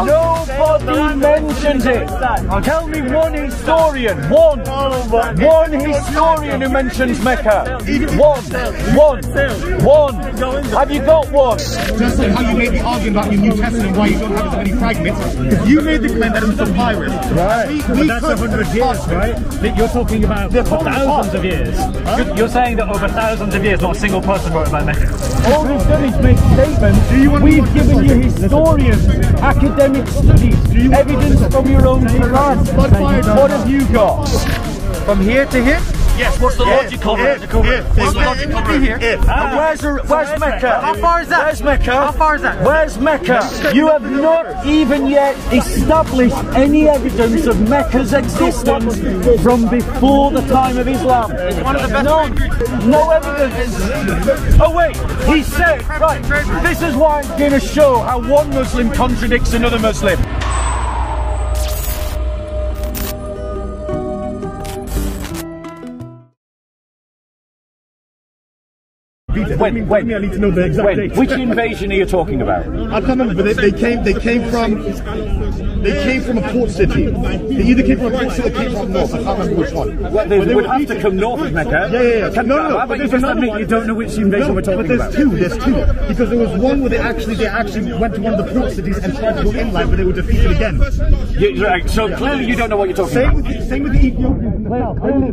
Nobody mentions it. Tell me one historian, one historian who mentions Mecca. One. Have you got one? Just like how you made the argument about your New Testament, why you don't have as many fragments. Because you made the claim that it was papyrus. Right. But that's 100 years, right? You're talking about thousands of years. Huh? You're saying that over thousands of years, not a single person wrote about Mecca. All we've done is make statements. We've given you historians, academic studies, evidence from your own Quran. What have you got? From here to here? Yes, what's the logical route? What's the logical route? Where's Mecca? How far is that? Where's Mecca? How far is that? Where's Mecca? You have not even yet established any evidence of Mecca's existence from before the time of Islam. It's one of the best. No evidence. Oh wait, he said, right, this is why I'm going to show how one Muslim contradicts another Muslim. When? I need to know the exact date. Which invasion are you talking about? I can't remember, but they came from a port city. They either came from a port city or came from north. I can't remember which one. Well, they would have to come north of Mecca. Yeah. No. But you just admit you don't know which invasion we're talking about. There's two. Because there was one where they actually went to one of the port cities and tried to go inland, but they were defeated again. Right. So clearly you don't know what you're talking about. Same with the Ethiopians. Clearly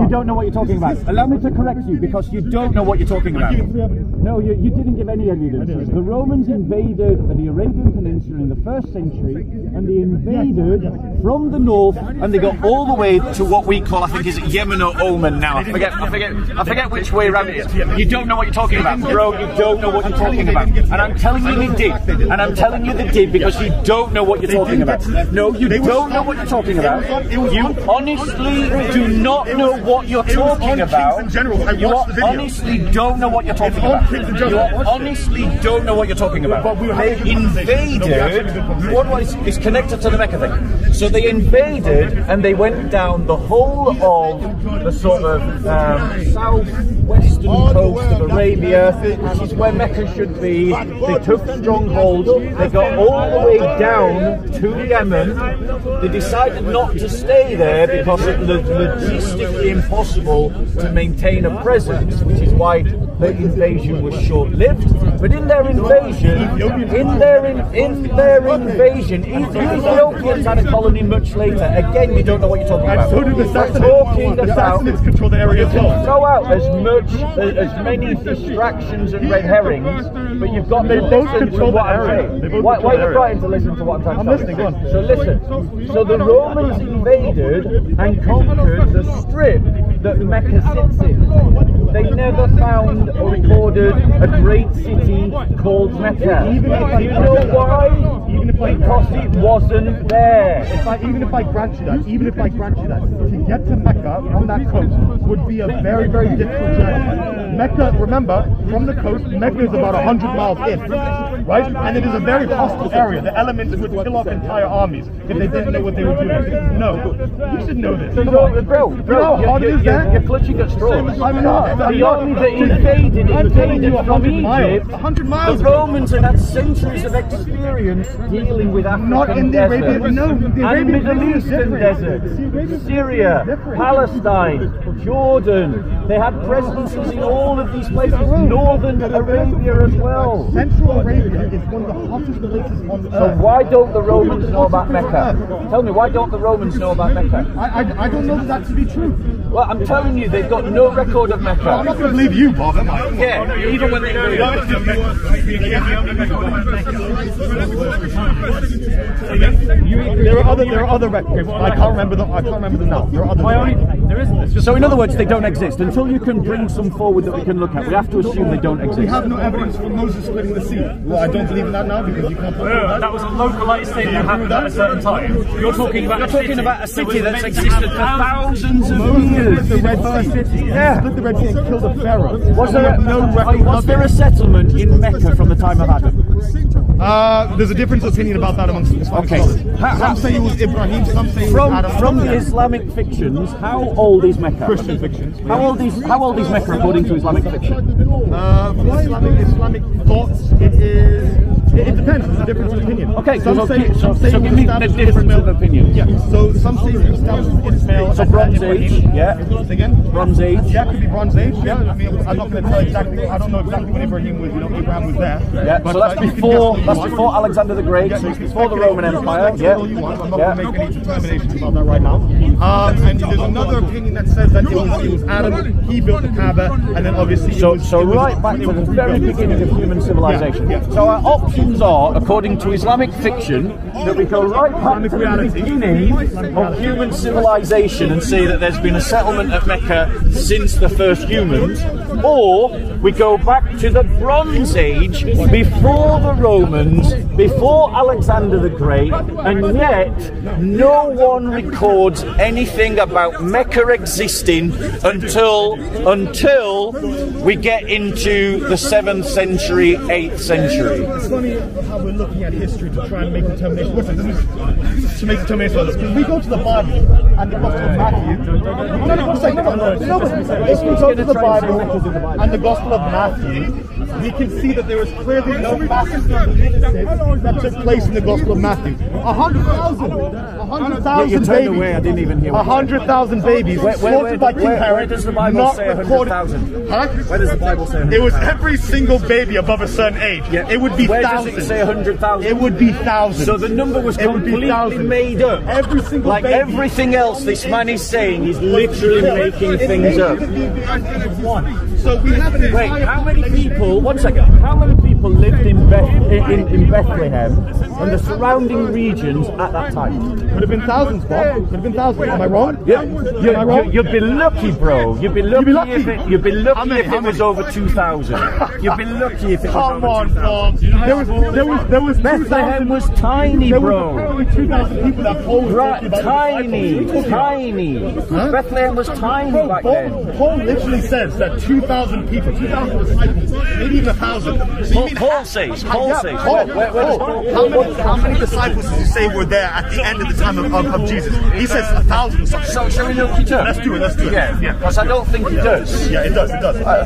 you don't know what you're talking about. Allow me to correct you because you don't know what you're talking about. No, you didn't give any evidence. The Romans invaded the Arabian Peninsula in the 1st century, and they invaded from the north, and they got all the way to what we call, I think, is it Yemen or Oman now? I forget which way around it is. You don't know what you're talking about, bro. You don't know what you're talking about, and I'm telling you they did, and I'm telling you they did because you don't know what you're talking about. No, you don't know what you're talking about. You honestly do not know what you're talking about. You honestly don't know what you're talking about. You honestly don't know what you're talking about. They invaded. What is connected to the Mecca thing? So they invaded and they went down the whole of the sort of southwestern coast of Arabia, which is where Mecca should be. They took strongholds. They got all the way down to Yemen. They decided not to stay there because it was logistically impossible to maintain a presence, which is why the invasion was short-lived. But in their invasion, Ethiopians had a colony much later. Again, you don't know what you're talking about. So did the Sassanids control the area as well. Throw out as many distractions and red herrings, but you've got to listen to what I'm saying. Why are you trying to listen to what I'm saying? I'm listening. So listen. So the Romans invaded and conquered the strip that Mecca sits in. They never found or recorded a great city called Mecca. Do you know why? Because it wasn't there. Even if I grant you that, to get to Mecca from that coast would be a very, very difficult journey. Mecca, remember, from the coast, Mecca is about 100 miles in, right? And it is a very hostile area. The elements would kill off entire armies if they didn't know what they were doing. No, you should know this. Bro, you're clutching at straws. I'm not. The army that invaded from Egypt, 100 miles. The Romans had had centuries of experience dealing with African deserts and Middle Eastern deserts, Syria, Palestine, Jordan. They had presences in all of these places, northern Arabia as well. Central Arabia is one of the hottest places on the earth. So why don't the Romans know about Mecca? Tell me, why don't the Romans know about Mecca? I don't know that to be true. Well, I'm telling you, they've got no record of Mecca. I'm not going to believe you, Bob, am I? Yeah, even when they do it. There are other records. I can't remember them now. There are other. There isn't. So in other words, they don't exist. Until you can bring some forward that we can look at, we have to assume they don't exist. We have no evidence for Moses splitting the sea. Well, I don't believe in that now because you can't prove that. That was a localized thing that happened at a certain time. You're talking about a city that's existed for thousands of years. The Red Sea. Yeah. Split the Red Sea and killed a pharaoh. Was there a settlement in Mecca from the time of Adam? There's a difference of opinion about that amongst Islamic scholars. Some say it was Ibrahim, some say it was Adam. From the Islamic fictions, how old is Mecca? Christian fictions. How old is Mecca according to Islamic fiction? Islamic thoughts, it is It depends. There's a difference in opinion. Okay, some say give me the difference of opinion. Yeah. So some say he established Ismail. So Bronze Age. Yeah. Again. Bronze Age. Yeah, could be Bronze Age. Yeah. I mean, I'm not going to tell exactly. I don't know exactly when Ibrahim was. Abraham was there. Yeah. But, so that's before Alexander the Great. So it's before the Roman Empire. Yeah. I'm not going to make any determinations about that right now. And there's another opinion that says that it was Adam. He built the Kaaba, and then obviously. So right back to the very beginning of human civilization. Yeah. So our options are, according to Islamic fiction, that we go right back to the beginning of human civilization and say that there's been a settlement at Mecca since the first humans, or we go back to the Bronze Age, before the Romans, before Alexander the Great, and yet no one records anything about Mecca existing until we get into the 7th century, 8th century. It's funny how we're looking at history to try and make determinations. To make determinations on this, because we go to the Bible and the Gospel of Matthew. If we go to the Bible and the Gospel of Matthew, we can see that there was clearly no massive that took place in the Gospel of Matthew. 100,000 babies. Away, I didn't even hear 100,000 babies slaughtered by King Herod. Where does the Bible say 100,000? Huh? Where does the Bible say 100,000? It was every single baby above a certain age. Yeah. It would be Where thousands. Does it say 100,000? It would be thousands. So the number was completely made up. Every single like baby. Everything else this man is saying, he's literally making things up. So we have an entire... Wait, how many people? 1 second. How many people lived in Bethlehem and the surrounding regions at that time? Could have been thousands, Bob. Could have been thousands. Am I wrong? Yeah. You'd be lucky, bro. You'd be lucky if it was over 2,000. You'd be lucky if it was over 2,000. Come on, Bob. There was Bethlehem was tiny, bro. There was 2,000 people that Paul tiny. Huh? Bethlehem was tiny back then. Paul literally says that 2,000 people, 2,000 disciples, maybe even 1,000. Paul says. How many disciples does he say were there at the end of the time of Jesus? He says 1,000 or something. So shall we look it up? Let's do it. Yeah, because I don't think he does. Yeah, it does.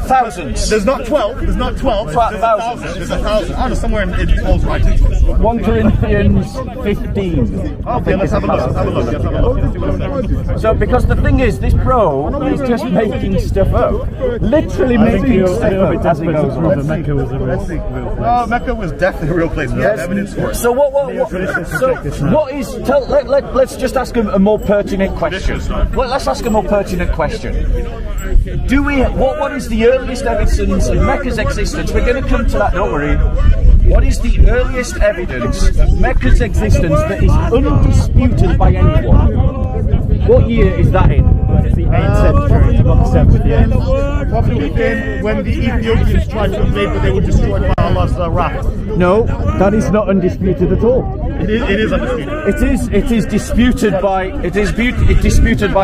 Thousands. There's not 12. There's 1,000. There's 1,000. I don't know, somewhere in Paul's writings. 1 Corinthians 15. Okay, let's have a look. So, because the thing is, this bro is just making stuff up. Literally making stuff up as he goes on. Mecca was a real place. Oh, Mecca was definitely a real place. We have evidence for it. So what is? Let's just ask a more pertinent question. Let's ask a more pertinent question. What is the earliest evidence of Mecca's existence? We're going to come to that. Don't worry. What is the earliest evidence of Mecca's existence that is undisputed by anyone? What year is that in? It's the 8th century, not the 7th. Yeah. Probably when the Ethiopians tried to invade, but they were destroyed by Allah's wrath. No, that is not undisputed at all. It is undisputed. It is disputed by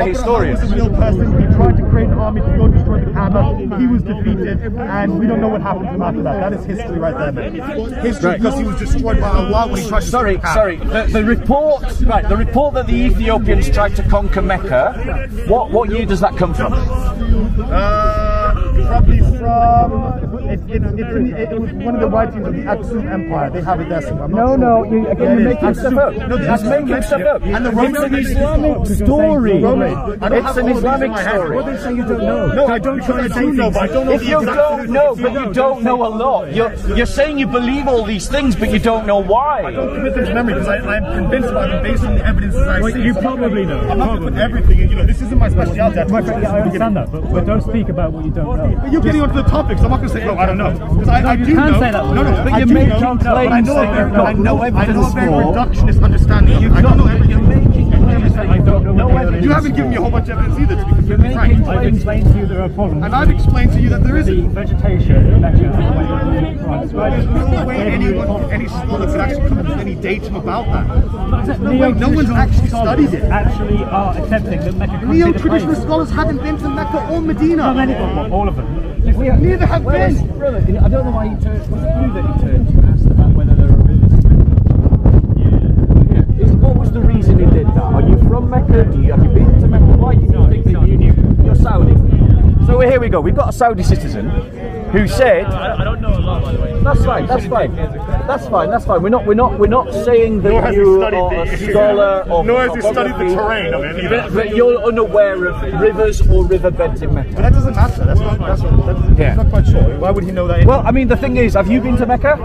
historians. He tried to create an army to go destroy the Kaaba. He was defeated, and we don't know what happened to him after that. That is history right there, man. History, because he was destroyed by Allah when he tried to destroy the Kaaba. The report that the Ethiopians tried to conquer Mecca. What year does that come from? Probably from it was one of the writings of the Aksum Empire. They have it there somewhere. You're making stuff up. That's making stuff up. And the it's an Islamic story. It's an Islamic story. What they say you don't know? No, I don't know, but I don't know. If you don't know, but you don't know a lot. You're saying you believe all these things, but you don't know why. I don't commit them to memory because I'm convinced about them based on the evidences I see. You probably know. I'm not going to put everything. This isn't my specialty. I understand that, but don't speak about what you don't know. But you're getting onto the topics. I'm not going to say, no, I don't know. Because I do know. Say that. But you're making claims I know a very reductionist understanding. I don't know everything. I don't know evidence. You haven't given me a whole bunch of evidence either, to be completely frank. I've explained to you there are problems. And I've explained to you that there isn't. The vegetation in Mecca. There's no way any scholar could actually come up with any datum about that. There's no way. No one's actually studied it. Actually are accepting that Mecca. Neo-traditional scholars haven't been to Mecca or Medina. Not many, all of them. Neither have been. Brother, I don't know why he turned. Was it you that he turned to ask about whether there are religious Mecca? What was the reason he did that? Are you from Mecca? Have you been to Mecca? Why do you think that you knew? You're Saudi. So here we go. We've got a Saudi citizen who said, I don't know a lot, by the way. that's fine, that's fine, that's fine, that's fine. We're not saying that you are a scholar of nor has he studied the terrain of it either. but you're unaware of rivers or riverbeds in Mecca. But that doesn't matter. That's not quite sure. Why would he know that? Well, I mean, the thing is, have you been to Mecca?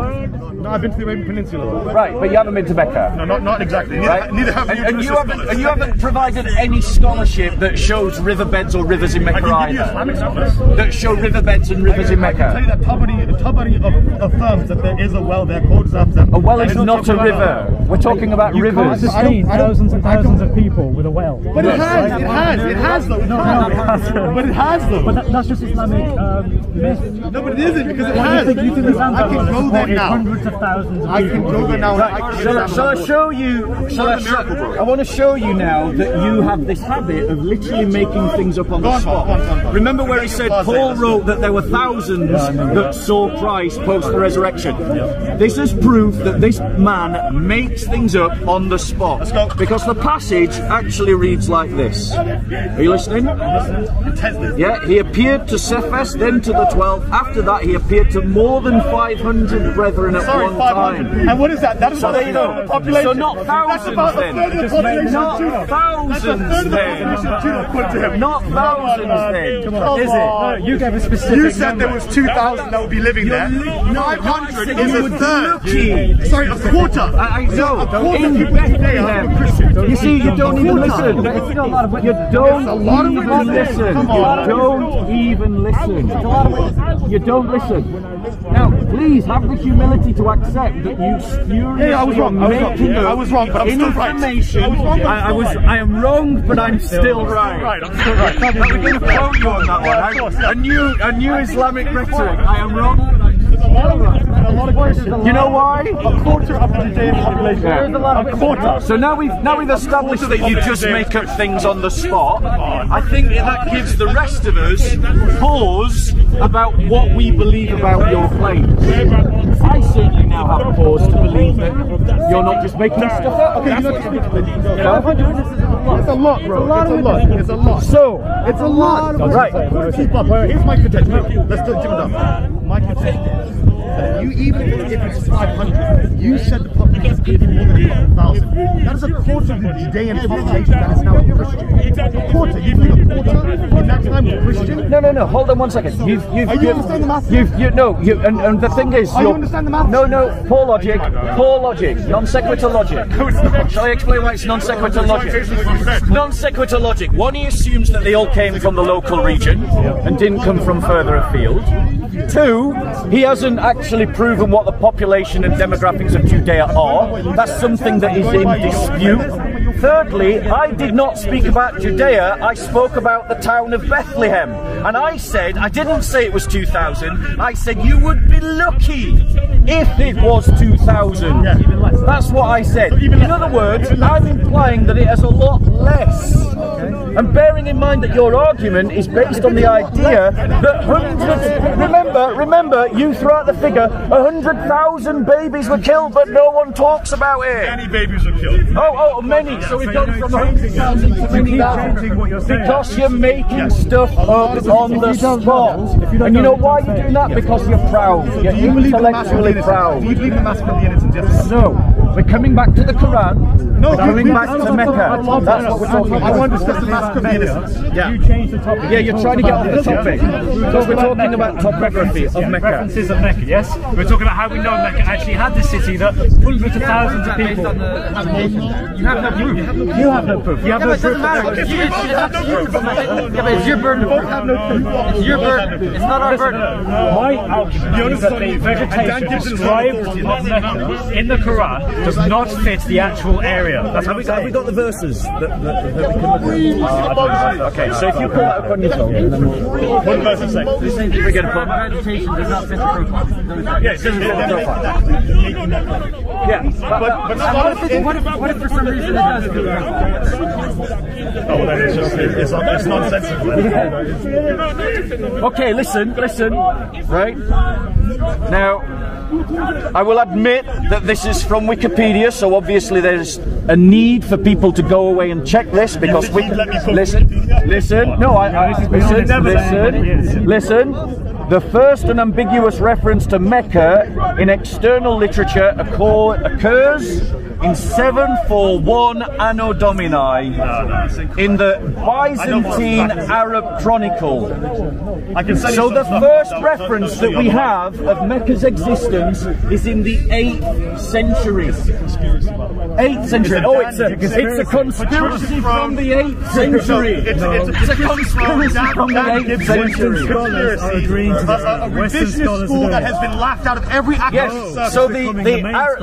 No, I've been to the Arabian Peninsula. Right, but you haven't been to Mecca. No, not exactly. Neither have you. And you haven't provided any scholarship that shows riverbeds or rivers in Mecca I can give you either. Islamic scholars. That show riverbeds and rivers in I can tell you Mecca. that Tabari affirms that there is a well there called Zamzam. A well is not a river. We're talking about rivers. Sustain thousands and thousands of people with a well. But it has though. But it has though. But that's just Islamic myth. No, but it isn't because it has. You think the Zamzam I can go there now. Hundreds of thousands of I people. can go there now. Shall I show you? I want to show you now that you have this habit of literally making things up on the spot. Remember where he said Paul wrote that there were thousands that saw Christ post the resurrection. This is proof that this man makes things up on the spot. Let's go. Because the passage actually reads like this. Are you listening? Yeah, he appeared to Cephas, then to the 12. After that, he appeared to more than 500 brethren at one time. And what is that? That is So there you go. population. So not thousands then. Not thousands then. Not thousands then. Is it? No, you gave a specific You said number. there was 2,000 that would be living there. 500 is a third. Lucky. Sorry, a quarter. I know. A quarter of people today are Christians. You see, you don't even listen. You don't even listen. You don't even listen. You don't listen. Now, please have the humility to accept that you spuriously I was wrong. I was wrong, but I'm still right. Information. I am wrong, but I'm still right. I'm still right. I'm going to quote you on that one. A new Islamic rhetoric. I am wrong, but I'm still right. A lot of Christians. You know why? A quarter of the Judean population. A quarter. So now we've established that you just make up things on the spot. I think that gives the rest of us pause about what we believe about your claims. I certainly now have pause to believe that you're not just making stuff up. Okay, you know, it's a lot, bro. It's a lot. It's a lot. So It's a lot. Right. Keep up. Here's my contention. Let's do it up. My contention is that even if it's 500, you said the population could be more than 1,000. That is a quarter of the Judean population that is now a Christian. A quarter. You think a quarter in that time was Christian? No. Hold on one second. Are you understand the math? And the thing is, Are you understand the math? No. Poor logic. Poor logic. Non sequitur logic. Shall I explain why it's non sequitur logic? Non sequitur logic. One, he assumes that they all came from the local region and didn't come from further afield. Two, he hasn't actually proven what the population and demographics of Judea are. That's something that is in dispute. Thirdly, I did not speak about Judea, I spoke about the town of Bethlehem. And I said, I didn't say it was 2,000, I said you would be lucky if it was 2,000. That's what I said. In other words, I'm implying that it has a lot less. And bearing in mind that your argument is based on the idea that hundreds, remember, you threw out the figure, 100,000 babies were killed, but no one talks about it. Many babies were killed. Oh, many. So we've gone from 100,000 to many thousand. Because you're making stuff up on the spot. And you know why you're doing that? Because you're proud. You're intellectually proud. Do you believe the massacre of the innocent? Yes. No. We're coming back to the Quran. We're coming back to Mecca. That's what we're talking about. I want to discuss the massacre of the innocent. Yeah. You changed the topic. Yeah, you're trying to get off the topic. So we're talking about topography of Mecca. References of Mecca, yes? We're talking about how we know Mecca actually had this city that hundreds of thousands of people. You have no proof. You have no proof. You have no proof. Yeah, but it's your burden. It's your burden. It's not our burden. My argument is that the vegetation described of Mecca in the Quran does not fit the actual area. That's what Have we got the verses that we can look at? Okay, so if you pull that up on your phone, and then we'll... What verse is it? We're going to put... Vegetation does not fit the profile. Yes, Yeah, What if for some reason it does fit the profile? Oh, then it's nonsensical. okay, listen, right? Now, I will admit that this is from Wikipedia, so obviously there's a need for people to go away and check this because we listen. No, listen. The first unambiguous reference to Mecca in external literature occurs in 741 Anno Domini in the Byzantine Arab Chronicle. So the first reference that we have of Mecca's existence is in the 8th century. 8th century. Oh, it's a conspiracy from the 8th century. It's a conspiracy from the 8th century. A revisionist school that has been laughed out of every academic circle.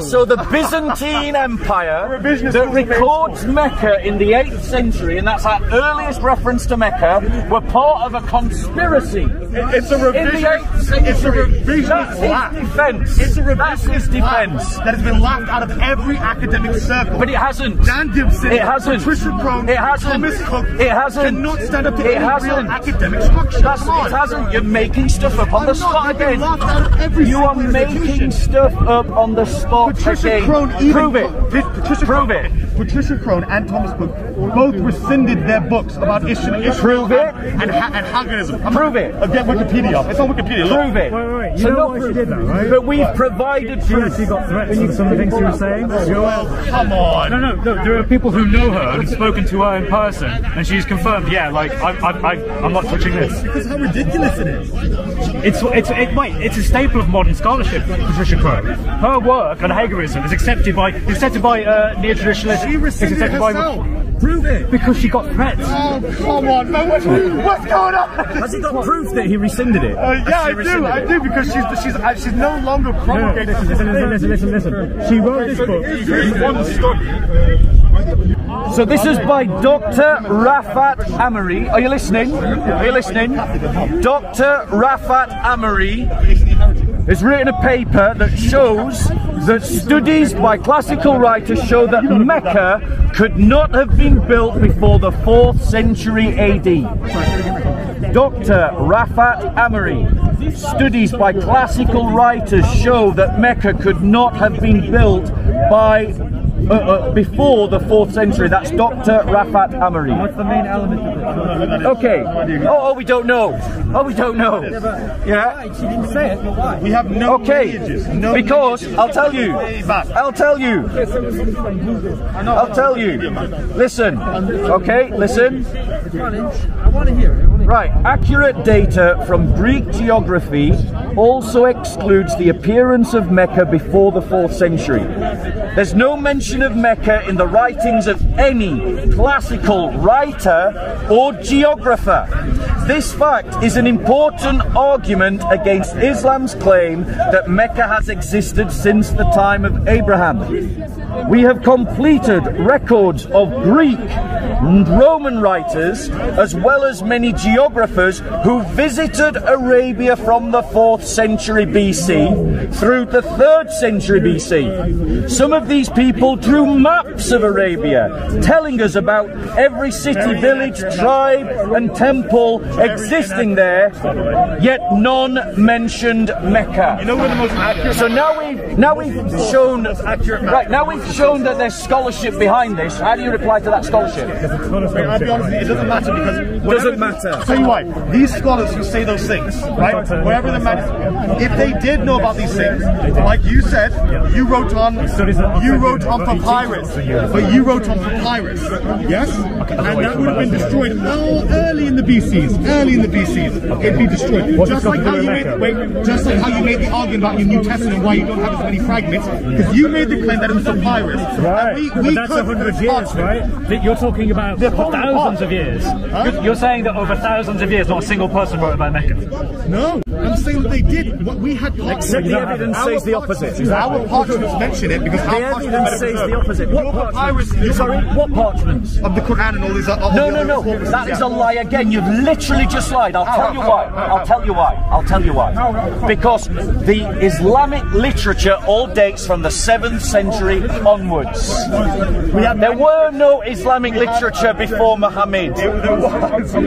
So the Byzantine Empire that records Mecca in the 8th century, and that's our earliest reference to Mecca, were part of a conspiracy. It's a revisionist. It's a revisionist defense. It's a revisionist defense that has been laughed out of every academic circle. But it hasn't. Dan Gibson, it hasn't. Patricia Crone, it hasn't. Thomas Cook, it hasn't. Cannot stand up to any real academic structure. It hasn't. You're making stuff up on the spot again. You are making stuff up on the spot again. Prove it. Prove it. Patricia Crone and Thomas Cook both rescinded their books about Islam. Prove it. And Haganism. Prove it. Get Wikipedia. It's on Wikipedia. Prove it. Wait. You know why she did that, right? But we've provided she proof. actually got threats for some of the things she was saying. Well, come on. No. There are people who know her and have spoken to her in person, and she's confirmed. Yeah, like I'm not touching this. Because how ridiculous it is. It's a staple of modern scholarship, Patricia Crone. Her work on Hagerism is accepted by neo-traditionalists. She rescinded herself. Prove it. Because she got threats. Oh, come on, man. What's going on? Has he got proof that he rescinded it? Yeah, I do, because she's no longer promulgating. Listen. She wrote this book. So this is by Dr. Rafat Amory. Are you listening? Are you listening? Dr. Rafat Amory has written a paper that shows that studies by classical writers show that Mecca could not have been built before the 4th century AD. Dr. Rafat Amory. Studies by classical writers show that Mecca could not have been built by before the 4th century. That's Dr. Rafat Amory. What's the main element of it? Okay. Oh, we don't know. Oh, we don't know. Yeah. She didn't say it, but why? We have no lineages. No because lineages. I'll tell you. I'll tell you. Listen. Okay, listen. I want to hear it. Right, accurate data from Greek geography also excludes the appearance of Mecca before the 4th century. There's no mention of Mecca in the writings of any classical writer or geographer. This fact is an important argument against Islam's claim that Mecca has existed since the time of Abraham. We have completed records of Greek and Roman writers, as well as many geographers who visited Arabia from the 4th century BC through the 3rd century BC. Some of these people drew maps of Arabia, telling us about every city, village, tribe and temple existing there, yet none mentioned Mecca. You know where the most accurate? So now we've shown that there's scholarship behind this. How do you reply to that scholarship? I'll be honest, it doesn't matter because it doesn't matter. I'll tell you why. These scholars who say those things, right? Wherever the man, if they did know about these things, like you said, you wrote on papyrus, but you wrote on papyrus, yes, and that would have been destroyed early in the BCs. It'd be destroyed. Just like how you made the argument about your New Testament, why you don't have as many fragments, because you made the claim that it was papyrus. Right. But that's 100 years, right? You're talking about thousands of years. You're saying that over thousands of years, not a single person wrote about Mecca. No, I'm saying that they did. What we had. Except the evidence says the opposite. Our parchments mention it because the evidence says the opposite. What parchments? Sorry, what parchments? Of the Quran and all these. No. That is a lie again. You've literally just lied. I'll tell you why. Because the Islamic literature all dates from the 7th century onwards. There were no Islamic literature before Muhammad.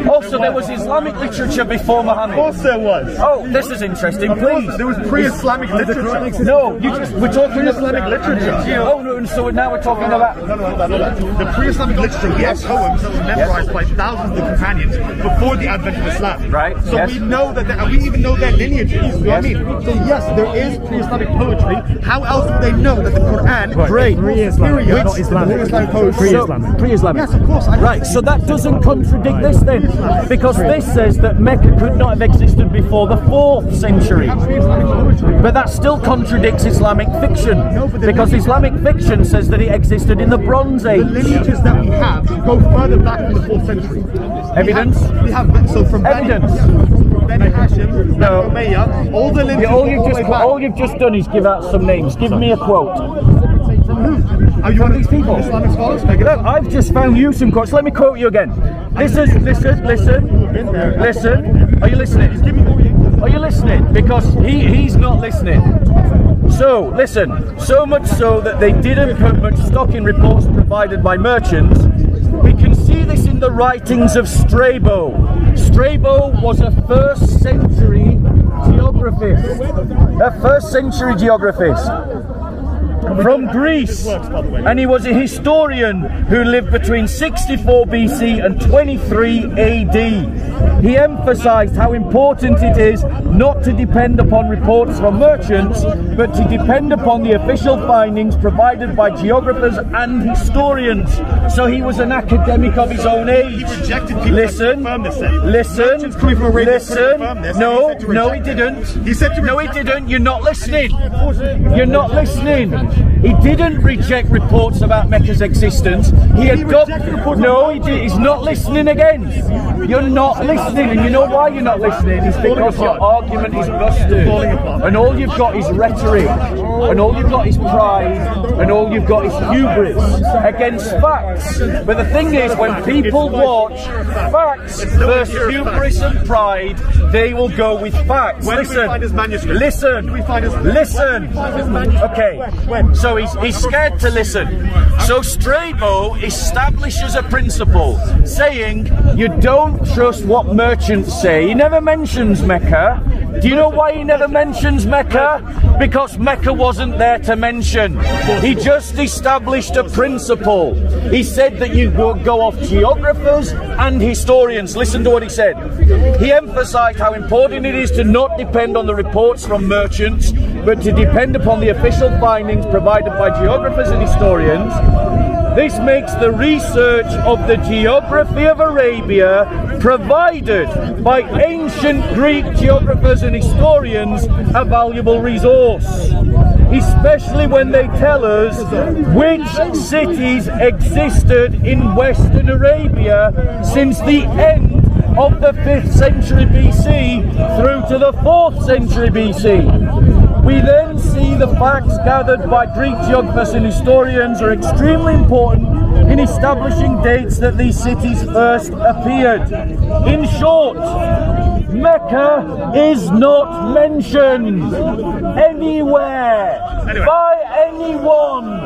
Also, there was Islamic literature before Muhammad. Of course there was. Oh, this is interesting. Please. There was pre-Islamic literature. No, we're talking pre-Islamic literature. Oh no, and so now we're talking about the pre-Islamic literature. We have poems that were memorized by thousands of companions before the advent of Islam. Right. So we know that, and we even know their lineages. You know what I mean? So yes, there is pre-Islamic poetry. How else would they know that the Quran? Great. Pre-Islamic, not Islamic. Pre-Islamic poetry. Pre-Islamic. Pre-Islamic. Yes, of course. Right, so that doesn't contradict this then, because this says that Mecca could not have existed before the 4th century. But that still contradicts Islamic fiction, because Islamic fiction says that it existed in the Bronze Age. The lineages that we have go further back than the 4th century. Evidence? We have so from Evidence. Beni Hashim, No. Umayyah, all the lineages. All you've just done is give out some names. Give me a quote. From who? Are you one of these people? Islamic scholars? No, I've just found you some quotes. Let me quote you again. Listen. Are you listening? Are you listening? Because he's not listening. So, listen. So much so that they didn't put much stock in reports provided by merchants. We can see this in the writings of Strabo. Strabo was a 1st century geographist. A 1st century geographist. From Greece, and he was a historian who lived between 64 BC and 23 AD. He emphasized how important it is not to depend upon reports from merchants, but to depend upon the official findings provided by geographers and historians. So he was an academic of his own age. He rejected people Listen. No, he didn't. He said no, he didn't. You're not listening. You're not listening. He didn't reject reports about Mecca's existence. He had got. No, he did. He's not listening again. You're not listening, and you know why you're not listening? It's because your argument is busted, and all you've got is rhetoric, and all you've got is pride, and all you've got is hubris against facts. But the thing is, when people watch facts versus hubris and pride, they will go with facts. Listen. Okay. So he's scared to listen. So Strabo establishes a principle saying you don't trust what merchants say. He never mentions Mecca. Do you know why he never mentions Mecca? Because Mecca wasn't there to mention. He just established a principle. He said that you go off geographers and historians. Listen to what he said. He emphasized how important it is to not depend on the reports from merchants, but to depend upon the official findings provided by geographers and historians. This makes the research of the geography of Arabia provided by ancient Greek geographers and historians a valuable resource, especially when they tell us which cities existed in Western Arabia since the end of the 5th century BC through to the 4th century BC. We then see the facts gathered by Greek geographers and historians are extremely important in establishing dates that these cities first appeared. In short, Mecca is not mentioned anywhere by anyone.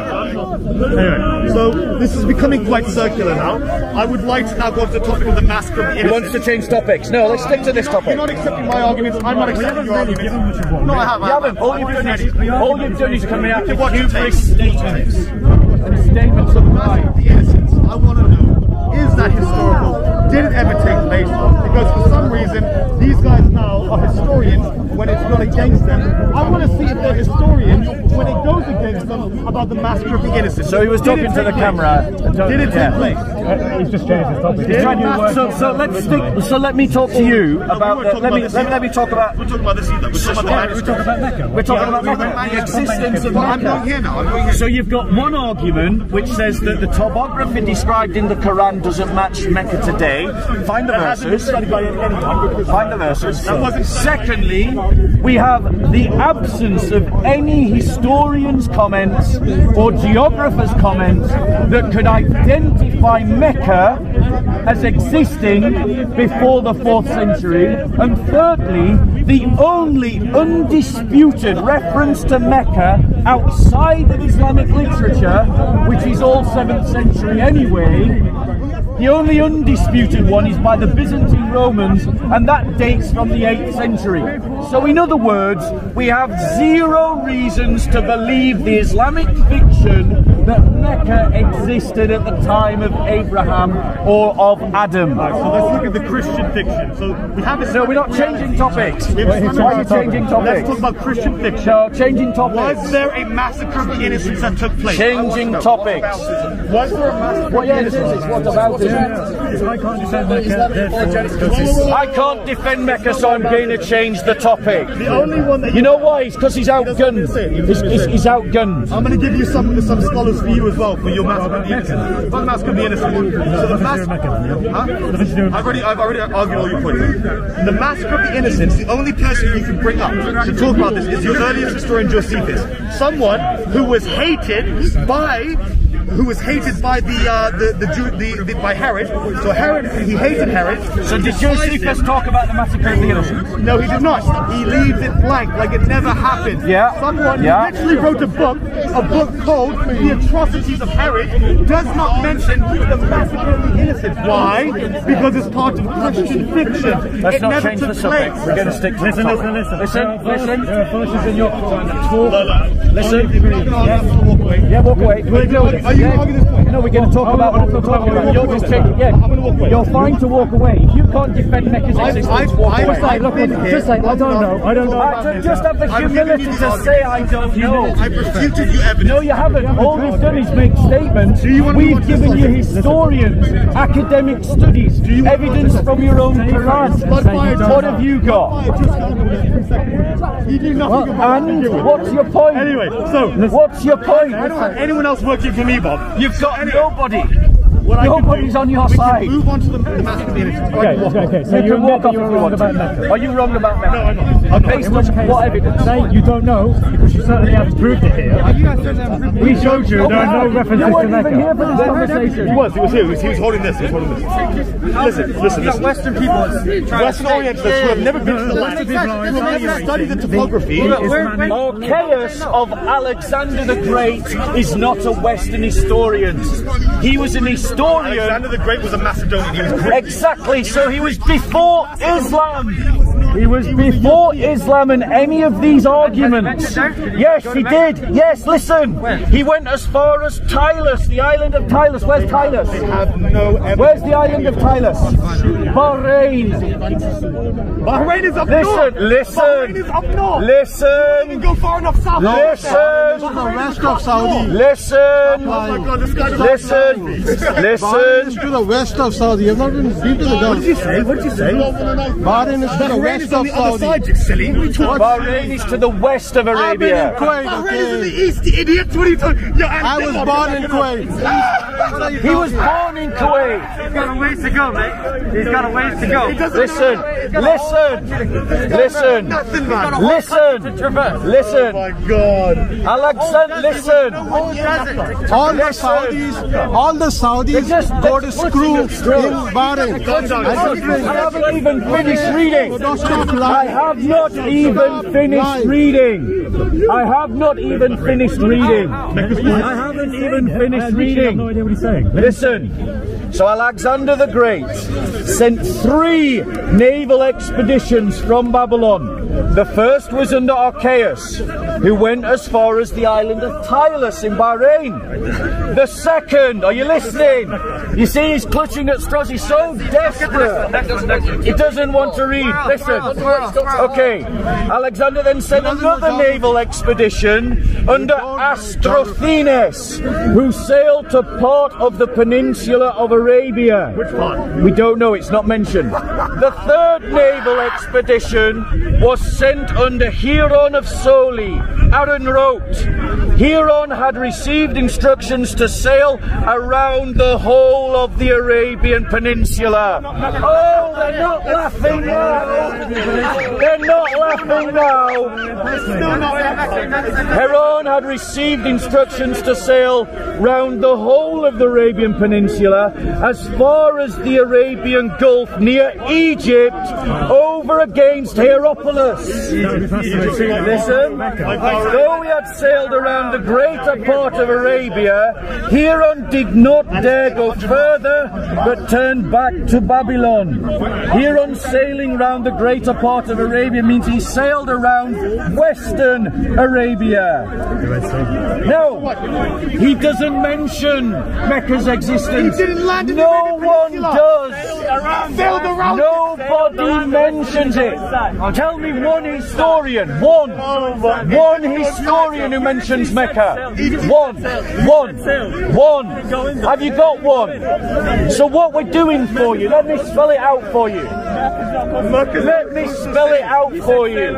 Anyway, so this is becoming quite circular now. I would like to now go on to the topic of the massacre of the innocent. He wants to change topics. No, let's stick to this topic. You're not accepting my arguments. I'm not accepting your arguments. No, I haven't. All you've done is coming out with hubris statements and statements of pride. The innocence. I want to know, is that historical? Did it ever take place? Because for some reason, these guys now are historians when it's not against them. I want to see if they're historians when it goes against them about the massacre of the innocent. So he was talking to the camera. Did it take place? He's just changed his topic. So let me talk to you about. Let me talk about. We're talking about this either. We're talking about Mecca. We're talking about the existence of I'm going here now. So you've got one argument which says that the topography described in the Quran doesn't match Mecca today. Find the verses. Find the verses. Secondly, we have the absence of any historian's comments or geographer's comments that could identify Mecca as existing before the 4th century. And thirdly, the only undisputed reference to Mecca outside of Islamic literature, which is all 7th century anyway, The only undisputed one is by the Byzantine Romans, and that dates from the 8th century. So in other words, we have zero reasons to believe the Islamic fiction that Mecca existed at the time of Abraham or of Adam. Right, so let's look at the Christian fiction. So we have No, we're not changing topics. Why are you changing topics? Let's talk about Christian fiction. No, changing topics. Was there a massacre of the innocents that took place? Changing topics. Was there a massacre? Well, yeah, it is. It's what about it? I can't defend Mecca, therefore... I can't defend Mecca, so I'm going to change the topic. The only one that You know why? It's because he's outgunned. He's outgunned. I'm going to give you some scholars for you as well for your massacre of the innocent. Not massacre of the innocent. So the I've already argued all your points. The massacre of the innocents. The only person you can bring up to talk about this is your earliest historian Josephus, someone who was hated by by Herod. So Herod, he hated Herod. So did Josephus talk about the massacre of the innocents? No, he did not. He leaves it blank, like it never happened. Yeah. Someone literally wrote a book called The Atrocities of Herod, does not mention the massacre of the innocents. Why? Because it's part of Christian fiction. Let's it not never change took the subject. place. We're going to stick to Listen. Listen. There are verses in your Quran that talk... Listen. Yeah, walk away. Are you arguing this point? No, we're going to talk about what we're talking about. You're just changing. Yeah, I'm going to walk away. You're fine to walk away. If you can't defend Mecca's existence, walk away. Just say, I don't know. Just have the humility to say, I don't know. I've refuted you evidence. No, you haven't. All we've done is make statements. We've given you historians, academic studies, evidence from your own Quran. What have you got? You do nothing about And what's your point? Anyway, so what's your point? I don't have anyone else working for me, Bob. You've got nobody. What Nobody's on your side. Move on to the massive innocence. Okay. So You can walk off if you wrong want about to. Mecca. Are you wrong about Mecca? No, I'm not. Based on what evidence? Say you don't know, because you certainly haven't proved it here. We showed you there are no references You to weren't even here Mecca. for this conversation. He was here. He was holding this. Listen. Western people Western Orientalists who have never been to the land, who have never studied the topography. Archaeus of Alexander the Great is not a Western historian. He was an historian. Alexander the Great was a Macedonian. He was Greek. Exactly, so he was before Islam. He was before Islam and any of these arguments. Yes, he did. Yes, listen. He went as far as Tylos, the island of Tylos. Where's Tylos? They have no evidence. Where's the island of Tylos? Bahrain. Bahrain is up north. Listen. Bahrain is up north. Listen. You go far enough south. Listen. The rest of Saudi. Listen. Oh my God, this guy doesn't Listen. Bahrain is Listen. to the west of Saudi. You have not been to the Gulf. What did you say? Bahrain is to the Bahrain west is on of the other Saudi. side, you silly. What are you talking about? Bahrain is to the west of I've been in Arabia. Kuwait, Bahrain is in the okay? east, you idiot. What are you talking about? I was born in Kuwait. He was born in Kuwait. He's got a ways to go, mate. He's got a ways to go. Listen. Listen. Nothing, man. Listen. Oh Listen. my God. Alexander, listen. All the Saudis just go to screw in Bahrain. I haven't even finished reading. Don't stop I lying. have not even finished reading. I have not even finished reading. I haven't even finished I have no reading. idea what he's saying. Listen. So Alexander the Great sent 3 naval expeditions from Babylon. The first was under Archaeus, who went as far as the island of Tylos in Bahrain. The second, are you listening? You see, he's clutching at straws. He's so desperate. He doesn't want to read. Listen. Okay. Alexander then sent another naval expedition under Astrothenes, who sailed to part of the peninsula of Arabia. Which part? We don't know, it's not mentioned. The third naval expedition was sent under Hieron of Soli. Aaron wrote, Hieron had received instructions to sail around the whole of the Arabian Peninsula. Oh, they're not laughing now. They're not laughing now. Hieron had received instructions to sail round the whole of the Arabian Peninsula as far as the Arabian Gulf near Egypt over against Hierapolis. us. Listen, though we had sailed around the greater part of Arabia, Hiram did not dare go further, but turned back to Babylon. Hiram sailing round the greater part of Arabia means he sailed around Western Arabia. No, he doesn't mention Mecca's existence. No one does. Nobody mentions it. Tell me one historian, one historian who mentions Mecca. One. Have you got one? So what we're doing for you, let me spell it out for you. Let me spell it out for you.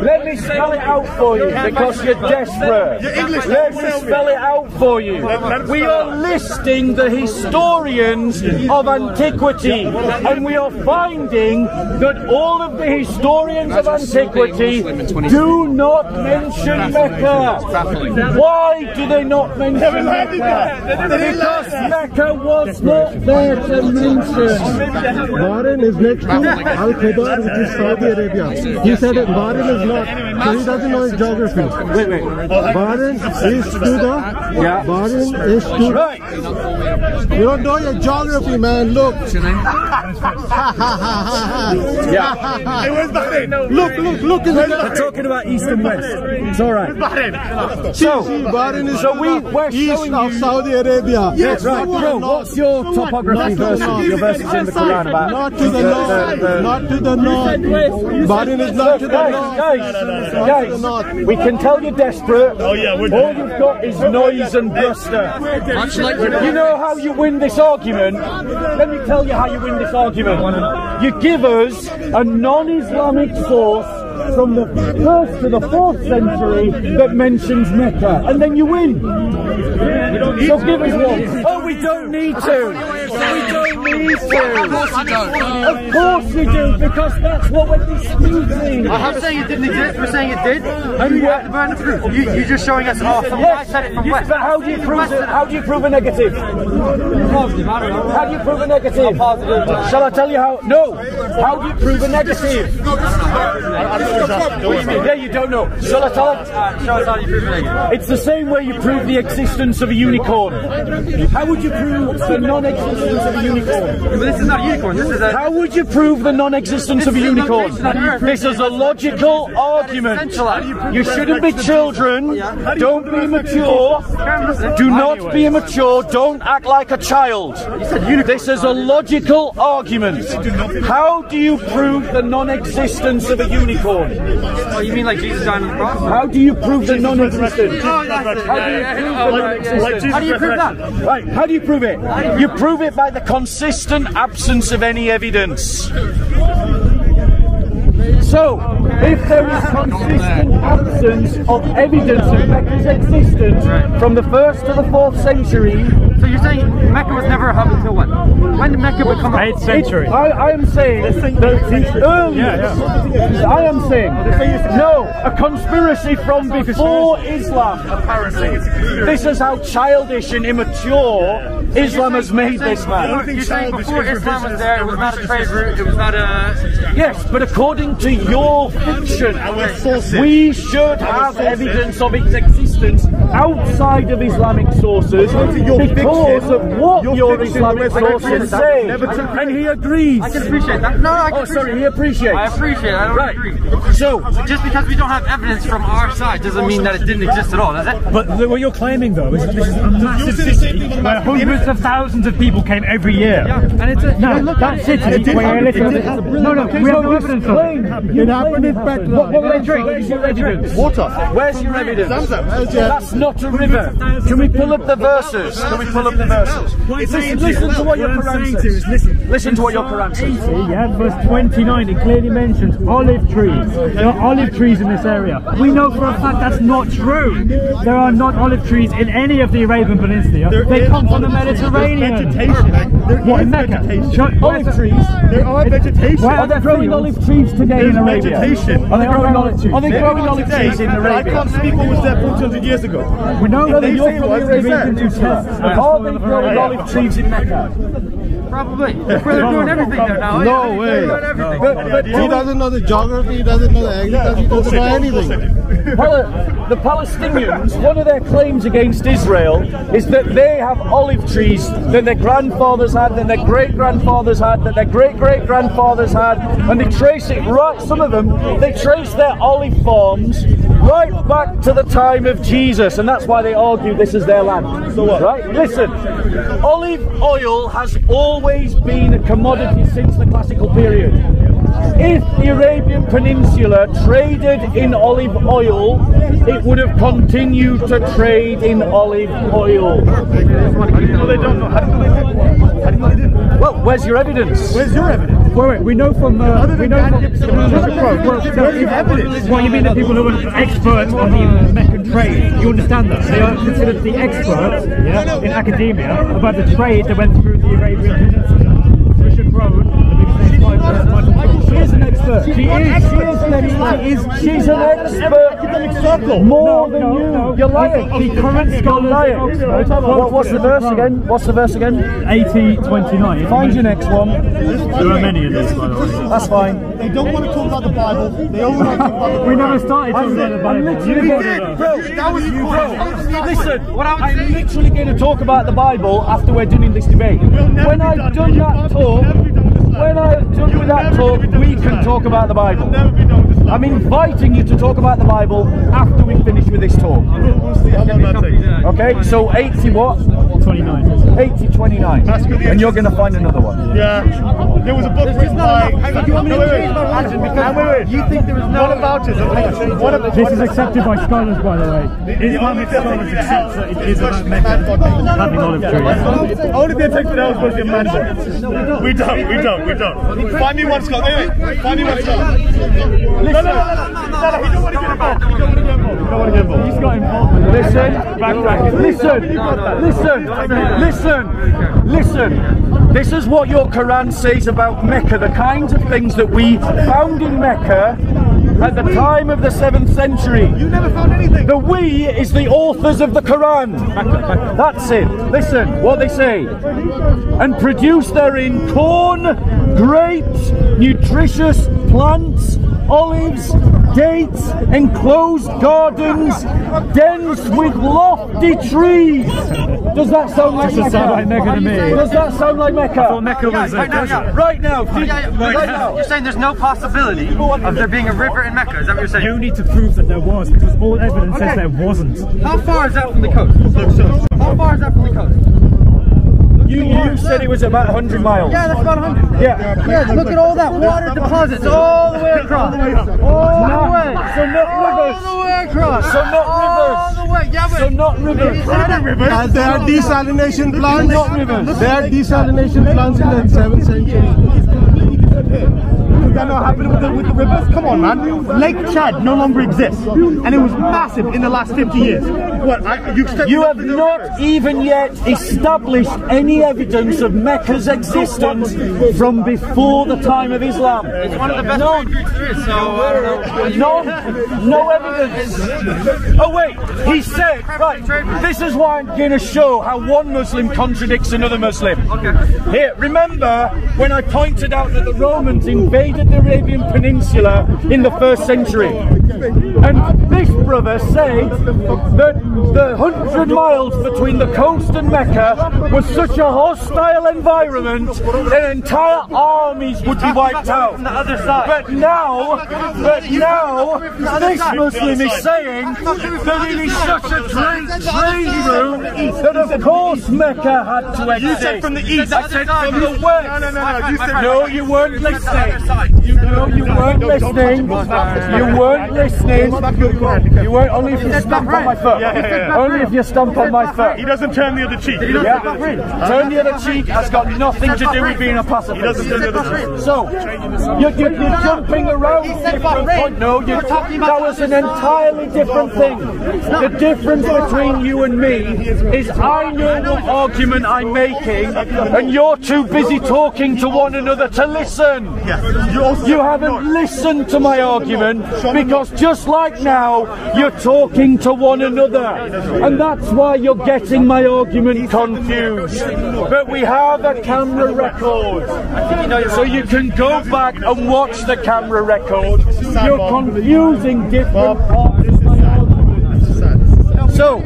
Let me spell it out for you because you're desperate. Let me spell it out for you. We are listing the historians of antiquity, and we are finding that all of the historians of antiquity do not mention Mecca. Why do they not mention Mecca? Because Mecca was not there to mention. Bahrain is next to Al-Khobar, which is Saudi Arabia. He said that Bahrain is not, so he doesn't know his geography. Wait. Bahrain is to the... Yeah. Bahrain is to... Right. You don't know your geography, man. Look. Yeah. Look. We're talking about east and west. It's all right. So Bahrain is we're east showing of you. Saudi Arabia. Yes, right. Bro, what's your topography versus your verses in the Quran about? Not to the north. Not to the north. Bahrain is not to the north. Guys, we can tell you're desperate. All you've got is noise and bluster. You know how you win this argument? Let me tell you how you win this argument. You give us a non-Islamic source from the 1st to the 4th century that mentions Mecca, and then you win. So give us one. Oh, we don't need to. We don't need to. Of course we do, because that's what we're disputing. I'm saying it didn't exist, we're saying it did, and you have to burn the proof. You're just showing us, oh, I said it from west. But how do you prove it? How do you prove a negative? Positive, I don't know. How do you prove a negative? Positive. Shall I tell you how? No. How do you prove a negative? Yeah, you don't know. Shall I tell it? Show us how you prove a negative. It's the same way you prove the existence of a unicorn. How would you prove the non-existence of a unicorn? But this is not a unicorn, this is a... How would you prove the non-existence of a unicorn? This is a logical argument. You shouldn't be children. Don't be mature. Do not be immature. Don't act like a child. This is a logical argument. How do you prove the non-existence of a unicorn? Oh, you mean like Jesus died on the cross? How do you prove the non-existence? How do you prove that? Right, how do you prove it? You prove it by the consistent absence of any evidence. So, if there is consistent absence of evidence of Mecca's existence from the 1st to the 4th century... So you're saying Mecca was never a hub until when? When did Mecca become a 8th century. I am saying I am saying no, a conspiracy from before Islam, apparently. This is how childish and immature Islam has made this man. You're saying before Islam was there, it was not a trade route, it was not a... Yes, but according to your fiction, we should have evidence of its existence outside of Islamic sources because of what your Islamic sources say. And he agrees. I can appreciate that. No, I can he appreciates. I appreciate it, I don't agree. So, just because we don't have evidence from our side doesn't mean that it didn't exist at all, does it? But what you're claiming though is that this is a massive city where hundreds of thousands of people came every year. Yeah, and it's a... No, that city where we have no evidence of it. It happened in Petra. what will they drink? Where's your evidence? Water. Where's your evidence? That's not a river. Can we pull up the verses? Can we pull up the verses? Listen to what your Quran says. Listen to what your Quran says. Yeah, verse 29, it clearly mentions olive trees. There are olive trees in this area. We know for a fact that's not true. There are not olive trees in any of the Arabian Peninsula. They come from the Mediterranean. Mediterranean. Vegetation. What, in Mecca? Olive trees. There are vegetation. Are they growing olive trees today in Arabia? Vegetation. Are they growing olive trees? Are they growing olive trees in I Arabia? can't speak what was there 400 years ago. We know that They you're say it from was, the it's there. Arabian Peninsula. Are they growing olive trees in Mecca? Probably. They're doing everything there now. No way. But He doesn't know the geography, he doesn't know the agriculture, he doesn't know anything. the Palestinians, one of their claims against Israel is that they have olive trees that their grandfathers had, that their great-grandfathers had, that their great-great-grandfathers had, and they trace it right, some of them, they trace their olive farms right back to the time of Jesus, and that's why they argue this is their land. So what? Right? Listen, olive oil has always been a commodity since the classical period. If the Arabian Peninsula traded in olive oil, it would have continued to trade in olive oil. Well, where's your evidence? Where's your evidence? Wait, we know from Well, you mean the people who are experts on the Meccan trade? You understand that? They are considered the experts in academia about the trade that went through the Arabian Peninsula. Trisha She is an expert. She is an expert. She's an expert. academic circle. More than you. You're lying. The current scholars in Oxford. What's the verse again? What's the verse again? 80:29. Find your next one. There are many of these, by the way. That's fine. They don't want to talk about the Bible. They only want to talk about the We never started talking about the Bible. That was you, bro. Listen, I'm literally going to talk about the Bible after we're done in this debate. When I've done that talk, we can talk about the Bible. I'm inviting you to talk about the Bible after we finish with this talk. Okay, so 80 what? 29. 80:29. And you're going to find another one. Yeah. There was a book written by... You think there was no... What about it? This is accepted by scholars, by the way. Islamic scholars accept that it is about Mecca having olive trees. Only the text that I was supposed to be Amanda. We don't. Find me one scholar. Wait. Find me one scholar. No, he don't want to get involved. He don't want to get involved. He's got involved. Listen. This is what your Quran says about Mecca, the kinds of things that we found in Mecca at the time of the 7th century. You never found anything. The we is the authors of the Quran. That's it. Listen what they say. And produce therein corn, grapes, nutritious plants, olives, dates, enclosed gardens, dense with lofty trees. Does that sound like Mecca? Sound like Mecca to me. Does that sound like Mecca? I thought Mecca was Right now. You're saying there's no possibility of there being a river in Mecca? Is that what you're saying? You need to prove that there was, because all evidence says there wasn't. How far is that from the coast? How far is that from the coast? You said it was about 100 miles. Yeah, that's about 100. Yeah. Look at all that water deposits all the way across. All the way. So not rivers. All the way across. So not rivers. All the way. Yeah, but So not rivers. And they had desalination plants. Not rivers. They had desalination plants in the 7th century. Is that not happening with the rivers? Come on, man. Lake Chad no longer exists. And it was massive in the last 50 years. You have not even yet established any evidence of Mecca's existence from before the time of Islam. it's one of the best trade routes there is, so I don't know. No evidence. Oh wait, he said, right, this is why I'm going to show how one Muslim contradicts another Muslim. Okay. Here, remember when I pointed out that the Romans invaded the Arabian Peninsula in the 1st century? And this brother said that the 100 miles between the coast and Mecca was such a hostile environment that entire armies would be wiped out. From the other side. But now, this Muslim is saying that it is such a great trade route that of course Mecca had to exist. You said from the east. I said from the west. No. You said No, you weren't listening. You weren't listening. You weren't listening. You weren't. Only if you stomp on my foot. Only if you stomp on my foot. He doesn't turn the other cheek. Yeah. Turn the other cheek has got nothing to do with being a pacifist. He doesn't turn the other cheek. So you're jumping around. No, that was an entirely different thing. The difference between you and me is I know what argument I'm making, and you're too busy talking to one another to listen. You haven't listened to my argument because just like now, you're talking to one another, and that's why you're getting my argument confused. But we have a camera record, so you can go back and watch the camera record. You're confusing different parts of my argument. So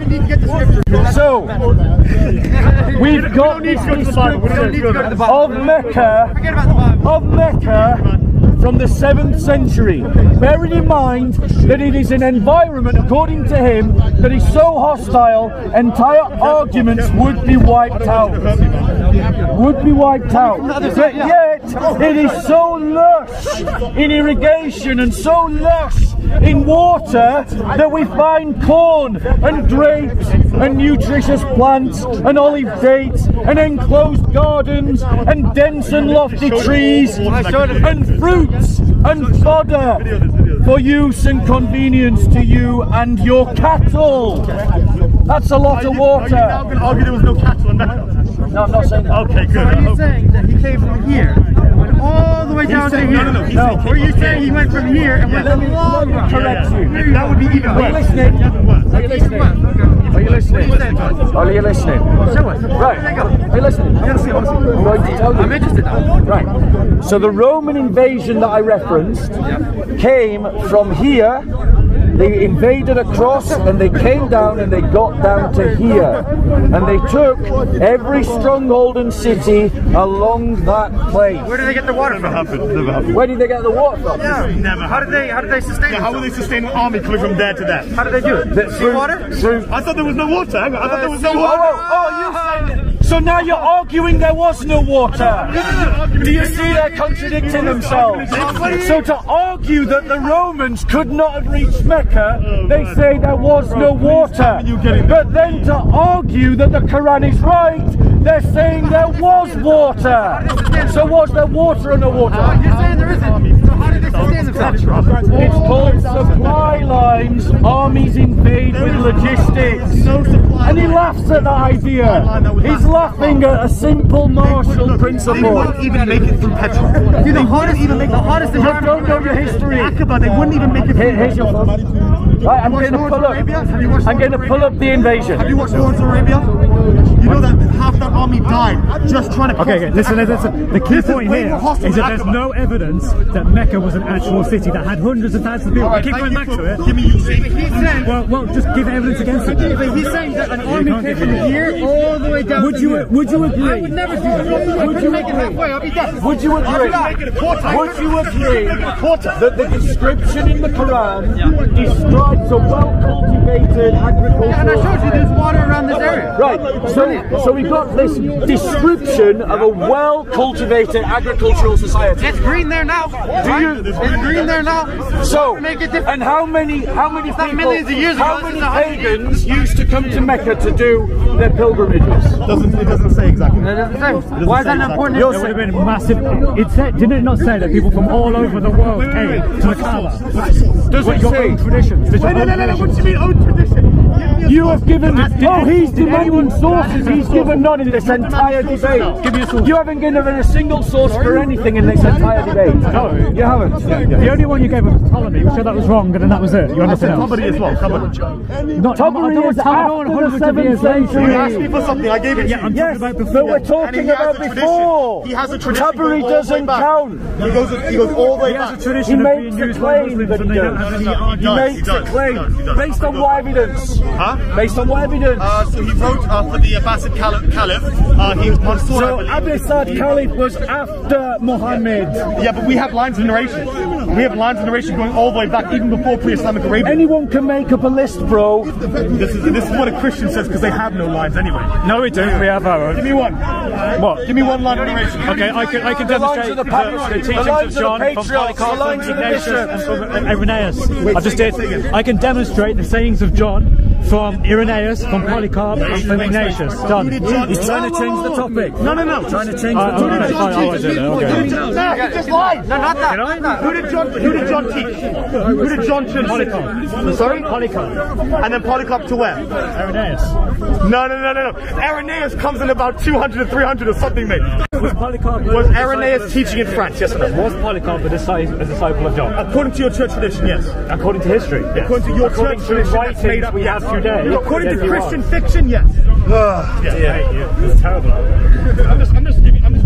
we've got this description of Mecca from the 7th century, bearing in mind that it is an environment, according to him, that is so hostile, entire arguments would be wiped out. But yet, it is so lush in irrigation and so lush in water that we find corn and grapes and nutritious plants and olive dates and enclosed gardens and dense and lofty trees and fruits and fodder for use and convenience to you and your cattle. That's a lot of water. Are you now going to argue there was no cattle in Mecca? No, I'm not saying that. Okay, good. So are you saying that he came from here, went all the way down to here? No. Or are you saying he went from here and went Let me correct you. That would be even Are you worse. listening? Are you listening? Are you listening? Are you listening? Show us. Right. Are you listening? I'm going to tell you. I'm interested now. Right. So the Roman invasion that I referenced came from here. They invaded across and they came down and they got down to here. And they took every stronghold and city along that place. Where did they get the water from? Never happened. Where did they get the water from? Never How did they sustain it? How will they sustain an army coming from there to there? How did they do it? Seawater? I thought there was no water. I thought there was no water. Oh, you said. So now you're arguing there was no water. Do you see they're contradicting themselves? So to argue that the Romans could not have reached Mecca, they say there was no water. But then to argue that the Quran is right, they're saying there was water. So was there water or no water? You're saying there isn't. So how did they sustain themselves? It's called supply lines. Armies invade with logistics. And he laughs at that idea. He's laughing at a simple martial principle. They wouldn't even make it through petrol. Dude, the hottest You don't know your history. Aqaba, they wouldn't even make it through Here's your phone. Right, I'm going to pull up. I'm going to pull up the invasion. Have you watched Lawrence of Arabia? You know that half that army died just trying to. Okay, listen. The key point here is that there's no evidence that Mecca was an actual city that had hundreds of thousands of people. I keep going back to it. Give me Well, just give evidence against it. But he's saying that an army came from here all the way down Would you agree? I would never do that. Would you make it halfway? I'll be dead. Would you agree? Would you agree that the description in the Quran describes a well-cultivated agricultural? And I showed you there's water around this area. Right, so we've got this description of a well-cultivated agricultural society. It's green there now. It's green there now. So, make it different. and how many people, millions of years ago, how many pagans used to come to Mecca to do their pilgrimages? It doesn't say exactly. Why is that important? It would have been massive. Didn't it not say that people from all over the world came to the Kaaba? Does it Your say? own traditions. No. What do you mean own tradition? You have given. Oh, he's demanding sources. He's given none in this entire debate. Give me a source. You haven't given a single source for anything in this entire debate. No, you haven't. The only one you gave was Ptolemy. We said that was wrong, and then that was it. You want nothing else? Somebody as well. Not Tobbery is after the 7th century. You asked me for something. I gave it to you. I'm talking about before. But we're talking about before. He has a tradition. Tobbery doesn't count. He goes all the way He has back. a tradition He of being makes a used by claim Muslims that and he they don't does. have any He arguments. makes a claim. Based on what evidence? Huh? Based on what evidence? So he wrote for the Abbasid Caliph. He was Mansur, So I believe. Abbasid Caliph was after Muhammad. Yeah, but we have lines of narration. We have lines of narration going all the way back, even before pre-Islamic Arabia. Anyone can make up a list, bro. This is what a Christian says because they have no lines anyway. No, we do. We have our own. Give me one. What? Give me one line of narration. Okay, I can The lines demonstrate of the patriarchs, the teachings lines of of the John from patriarchs, the Polycarp, lines of the Ignatius, bishops. and from Irenaeus. I just did. I can demonstrate the sayings of John from Irenaeus, from Polycarp, and from Ignatius. Done. He's trying to change the topic. No. Trying to change the topic. No, he just lied. No, not that. Who did John teach? Who did John teach? Polycarp. Sorry? Polycarp. And then Polycarp to where? Irenaeus. No. Irenaeus comes in about 200 or 300 or something, mate. Was Polycarp Was Irenaeus teaching in France? Yes or no? Was Polycarp a disciple of John? According to your church tradition, yes. According to history. Yes. According to your According church to tradition, writings that's made up, we yes. have today. According yes, to you Christian are. fiction, yes. It's terrible. I'm just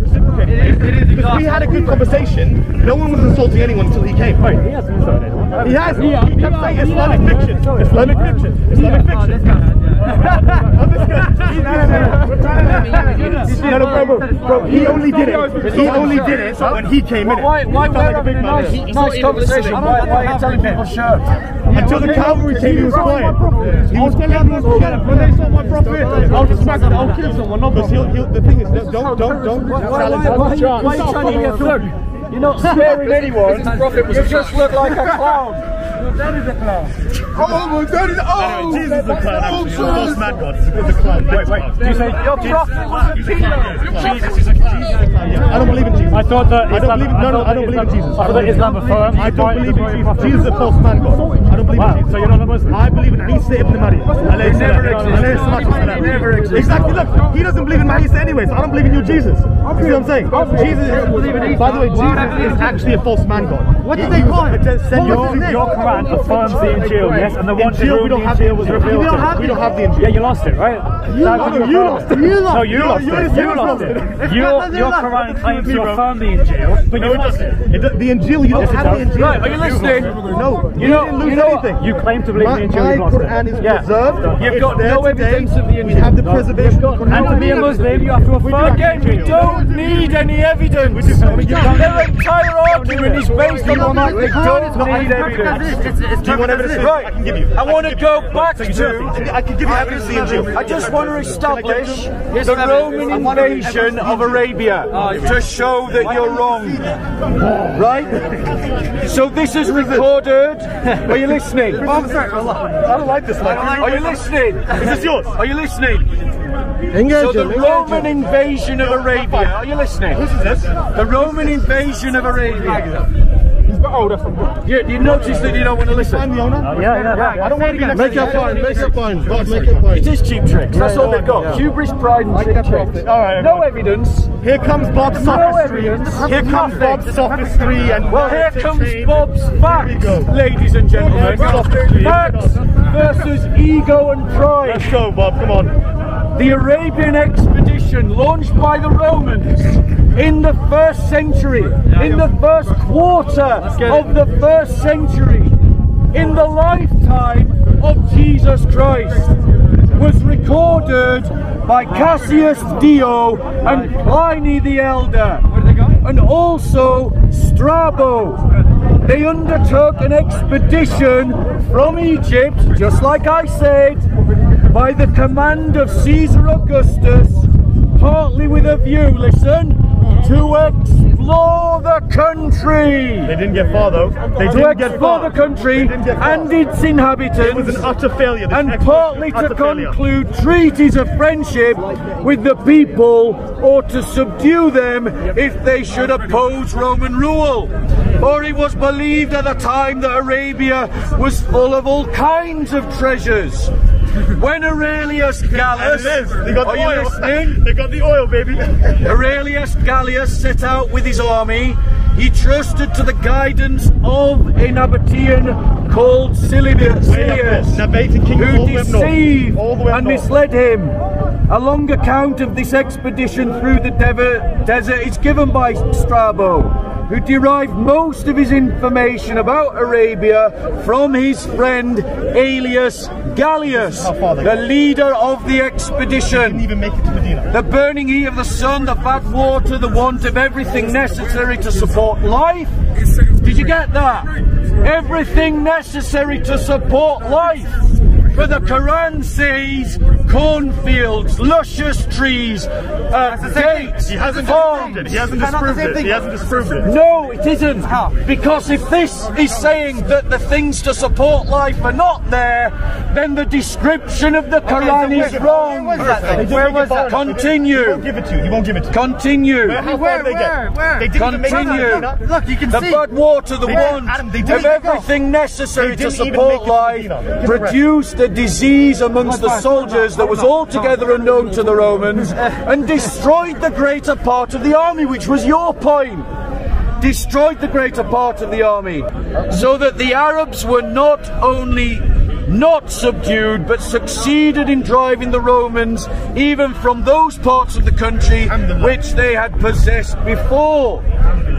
reciprocating. Because we had a good conversation. No one was insulting anyone until he came. Wait, he hasn't insulted anyone. He has. He kept saying Islamic fiction. Islamic fiction. Islamic fiction. Bro, he only did it. He only did it when he came in. Why we're having a nice conversation? Why are you telling people shut? Until the cavalry came, he was quiet. He was telling everyone to shut up. When they saw my prophet, I'll just smack him. I'll kill someone. No, because the thing is, don't challenge John. Why are you trying to get through? You're not scaring anyone. You just look like a clown. Oh, my daddy! Oh, Jesus is a clown. Actually, the false man god is a clown. Wait. Do you say Your prophet was a pedo. Jesus is a clown? I don't believe in Jesus. I thought that I don't believe. No, I don't believe in Jesus. I thought that Islam affirms. I don't believe in Jesus. Jesus is a false man god. I don't believe in Jesus. So you're not a Muslim? I believe in Isa ibn Maryam. Never existed. Exactly. Look, he doesn't believe in Isa anyway, so I don't believe in your Jesus. See what I'm saying? Jesus. By the way, Jesus is actually a false man god. What did they call it? Your Quran affirms the Injil, yes, and the one to whom the Injil was revealed to. We don't have the Injil. Yeah, you lost it, right? You lost it. No, you lost it. Your Quran claims to affirm the Injil, but you lost it. The Injil, you don't have the Injil. Right, are you listening? No, you didn't lose anything. You claim to believe in the Injil, My you lost Quran it. is preserved. You've got It's no there today. evidence of the Injil. We have the preservation. And to be a Muslim, you have to affirm Again, we don't need any evidence. Their entire argument is based on the fact they don't need evidence. Do you want evidence? Right. I can give you. I want to go back to. I can give you evidence of the Injil. I just want to establish the Roman invasion of Arabia to show that you're wrong. Right? So this is recorded. Are you listening? I don't like this one. Are you listening? Is this yours? Are you listening? Engage So the him. Roman invasion of Arabia. Are you listening? This is this. The Roman invasion of Arabia. You notice that you don't want to listen. I'm the owner. Yeah. I don't want to be next Make to your point. Make your point. God, make your point. It is cheap tricks. That's all they've got. Hubris, pride, and cheap tricks. All right. No evidence. Here comes Bob's sophistry. evidence. Here comes Bob's sophistry. And Well, here comes Bob's facts, ladies and gentlemen. Facts versus ego and pride. Let's go, Bob. Come on. The Arabian expedition launched by the Romans in the 1st century, in the 1st quarter of the 1st century, in the lifetime of Jesus Christ, was recorded by Cassius Dio and Pliny the Elder, and also Strabo. They undertook an expedition from Egypt, just like I said, by the command of Caesar Augustus, partly with a view, listen, to explore the country. They didn't get far though. They To didn't get explore far. the country They didn't get far. and its inhabitants. It was an utter failure. This And expedition partly was an to utter failure. conclude treaties of friendship with the people, or to subdue them if they should oppose Roman rule. For it was believed at the time that Arabia was full of all kinds of treasures. When Aurelius Gallus, They got are the you oil. listening? They got the oil, baby. Aurelius Gallus set out with his army. He trusted to the guidance of a Nabatean called Silius, Nabatean king who all the way up north. deceived All the way up and north. misled him. A long account of this expedition through the desert is given by Strabo. who derived most of his information about Arabia from his friend Aelius Gallius, the leader of the expedition. Didn't even make it to Medina. The burning heat of the sun, the bad water, the want of everything necessary to support life. Did you get that? Everything necessary to support life. For the Quran says cornfields, luscious trees, dates, He hasn't farms. disproved it. He hasn't disproved it. He hasn't disproved it. No, it isn't. Because if this is saying that the things to support life are not there, then the description of the Quran is wrong. Where was that? Continue. He won't give it to you. He won't give it to you. Continue. How far did they get? Where? They didn't even make it to Continue. Medina. Look, you can The see. bad water, the want Adam, they of didn't even everything necessary They to didn't even support make it to life Medina. Give it rest. produced a disease amongst the soldiers that was altogether unknown to the Romans and destroyed the greater part of the army, which was your point. Destroyed the greater part of the army, so that the Arabs were not only not subdued, but succeeded in driving the Romans even from those parts of the country which they had possessed before.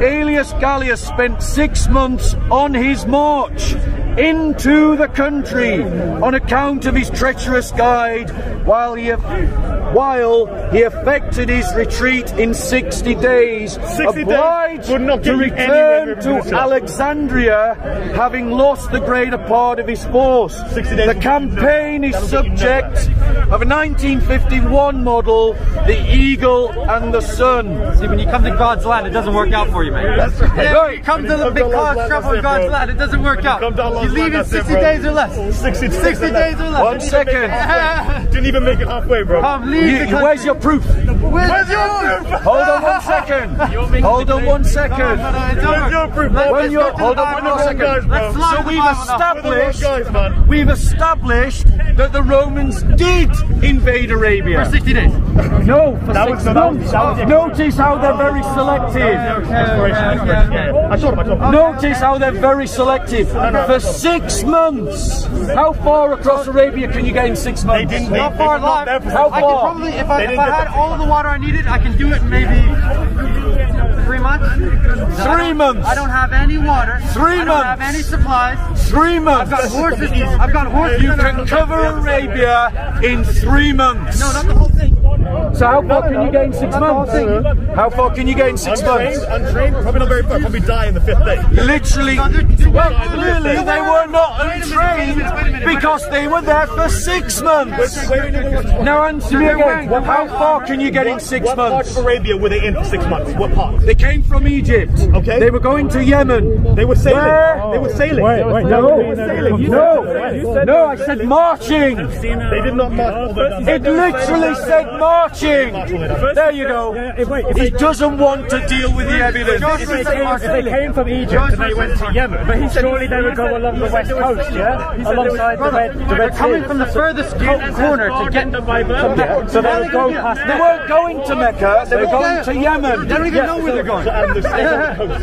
Aelius Gallius spent 6 months on his march into the country on account of his treacherous guide, while he effected his retreat in 60 days, 60 obliged would not to get you return anywhere to with this. Alexandria, having lost the greater part of his force. 60 days The campaign is subject of a 1951 model, the Eagle and the Sun. See, when you come to God's land, it doesn't work out for you, man. That's Yeah, when right. you come to the big cause trouble in God's land, it doesn't work out. come to Allah's You leave land, in that's it, 60 bro. days or less. 60 days or less. 1 second. Didn't even make it halfway, bro. Leave the country. Where's your proof? Where's your proof? Hold on 1 second. Hold on 1 second. Where's your proof, bro? When you're, hold on 1 second. Guys, bro. So Guys, we've established that the Romans did invade Arabia. For 60 days. No, for That 6 was- months. Notice how they're very selective. I told him. Notice how they're very selective. For 6 months. How far across Arabia can you get in 6 months? They didn't. Not far alive. How I far? could probably, if I They didn't get had the- all the water I needed, I can do it in maybe 3 months. 3 months. I don't have any water. 3 I don't months. have any supplies. 3 months. I've got horses. I've got horses. You can cover Arabia in 3 months. No, not the whole thing. So how far can you get in 6 months? How far can you get in 6 months? Untrained, probably not very far. Probably die in the 5th day. Literally, well, clearly they were not untrained because they were there for 6 months. Now answer me again. How far can you get in 6 What part months? of Arabia were they in for 6 months? What part? They came from Egypt. Okay. They were going to Yemen. They were sailing. Where? They were sailing. No, I said marching. They did not march all the way It literally said marching. There you go. He doesn't want to deal with the evidence. If they came from Egypt and they went to Yemen, surely they would go along the west coast, yeah? Alongside the Red Sea. Coming from the furthest corner to get to Mecca. So they would go past They weren't going to Mecca, they were going to Yemen. They don't even know where they're going.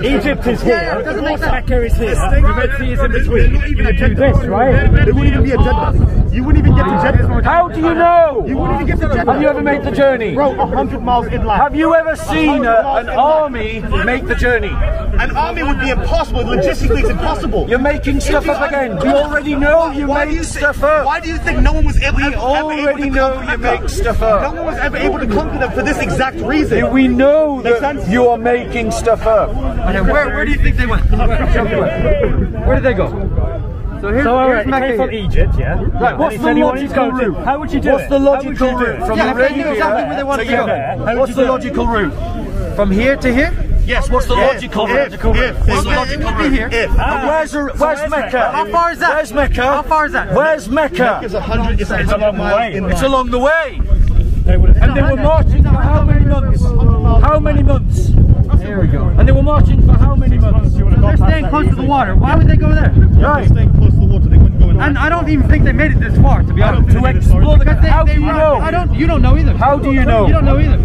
Egypt is here. It doesn't make sense. Mecca is here. The Red Sea is in between. You would do this, right? There wouldn't even be a Jeddah. You wouldn't even get to Jeddah. How do you know? You wouldn't even get to Jeddah. Have you ever made the journey? Bro, 100 miles inland. Have you ever seen an army make the journey? An army would be impossible. Logistically, it's impossible. You're making stuff up again. We already know you make stuff up. Why do you think no one was ever We able to already know conquer you Mecca? make stuff No up. one was ever able to conquer them for this exact reason. We know Makes that sense? you are making stuff up. Okay, where do you think they went? Where did they go? So here's, So here's he Mecca came from here. Egypt, yeah? Right, what's And he the said he wanted to logical go to- route? How would you do What's it? the How would logical you do route it? from Yeah, they knew Arabia exactly where they wanted to to go. Yemen? How would What's you the do it? logical route? From here to here? Yes, what's the logical route? What's the Okay, logical it would be route? here. And where's Mecca? How far is that? Where's Mecca? How far is that? Where's Mecca? It's 100. It's a long way. It's along the way. They would have And they were marching for how many months? How many months? There we go. And they were marching for how many months? They're staying close to the water. Why would they go there? Right. Staying close to the water, they wouldn't go in. And I don't even think they made it this far, to be honest. To explore the Because How do you I know? don't. You don't know either. How do you know? You don't know either.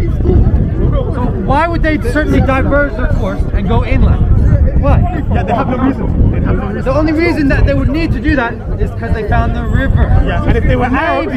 So why would they certainly diverge their course and go inland? Why? Yeah, they have no reason. They have no reason. The only reason that they would need to do that is because they found the river. Yeah, and if they were Arabs,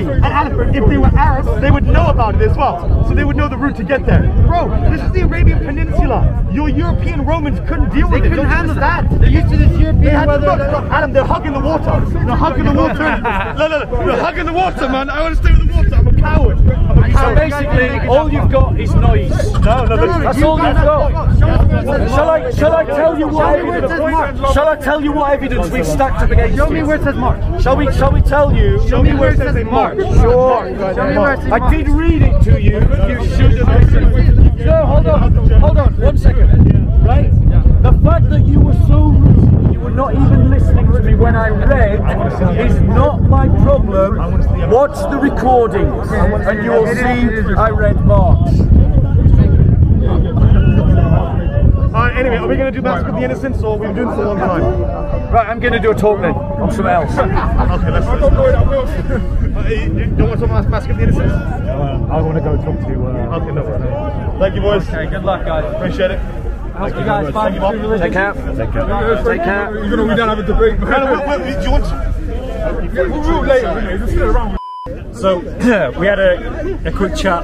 if they were Arabs, they would know about it as well. So they would know the route to get there. Bro, this is the Arabian Peninsula. drama. Your European Romans couldn't deal with it. They couldn't handle that. They're used to this European weather. Look, Adam, they're hugging the water. They're hugging the water. No, they're hugging the water, man. I want to stay with the water. I'm a coward. I'm a So coward. basically, all you've got is noise. No, That's all you've got. Shall I tell you what evidence? Shall I tell you what evidence we've stacked up against you? Show me where it says March. Shall we tell you? Show me where it says March. Sure. Show me where it says March. I did read it to you. You should have listened. No, hold on, 1 second. Right? The fact that you were so rude, you were not even listening to me when I read, is not my problem. Watch the recordings, and you'll see I read March. Anyway, are we going to do Massacre of the Innocents, or we've been doing this for a long time? Right, I'm going to do a talk then on something else. Okay, let's go. You don't want to talk about Massacre of the Innocents? I want to go talk to. Okay, no worries. Thank you, boys. Okay, good luck, guys. Appreciate it. I hope you guys find your true religion. Take care. Take care. You're going to have a debate. Do you want to? We'll later. Just sit around. So we had a quick chat.